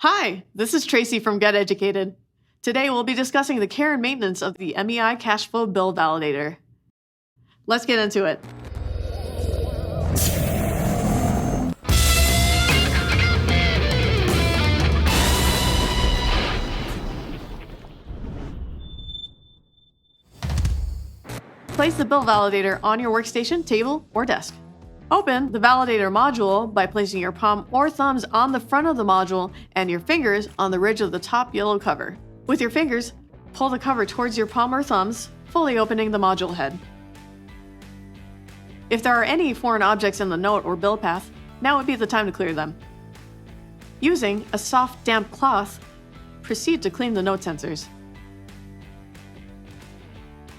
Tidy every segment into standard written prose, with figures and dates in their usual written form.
Hi, this is Tracy from Get Educated. Today we'll be discussing the care and maintenance of the M.E.I Cashflow Bill Validator. Let's get into it. Place the bill validator on your workstation, table, or desk. Open the validator module by placing your palm or thumbs on the front of the module and your fingers on the ridge of the top yellow cover. With your fingers, pull the cover towards your palm or thumbs, fully opening the module head. If there are any foreign objects in the note or bill path, now would be the time to clear them. Using a soft, damp cloth, proceed to clean the note sensors.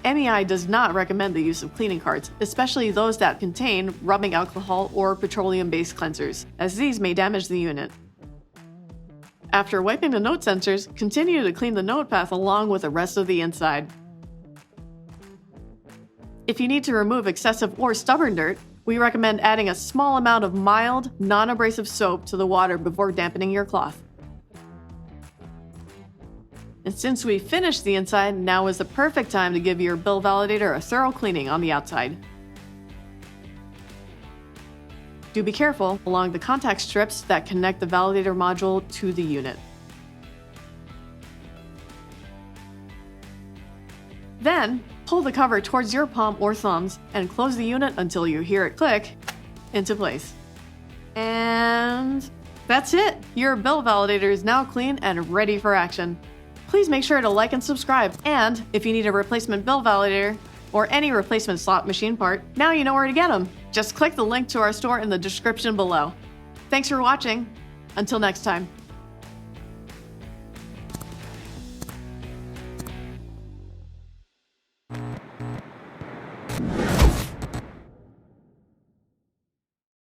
M.E.I does not recommend the use of cleaning carts, especially those that contain rubbing alcohol or petroleum-based cleansers, as these may damage the unit. After wiping the note sensors, continue to clean the note path along with the rest of the inside. If you need to remove excessive or stubborn dirt, we recommend adding a small amount of mild, non-abrasive soap to the water before dampening your cloth. And since we finished the inside, now is the perfect time to give your bill validator a thorough cleaning on the outside. Do be careful along the contact strips that connect the validator module to the unit. Then, pull the cover towards your palm or thumbs and close the unit until you hear it click into place. And that's it! Your bill validator is now clean and ready for action. Please make sure to like and subscribe, and if you need a replacement bill validator or any replacement slot machine part, now you know where to get them. Just click the link to our store in the description below. Thanks for watching. Until next time.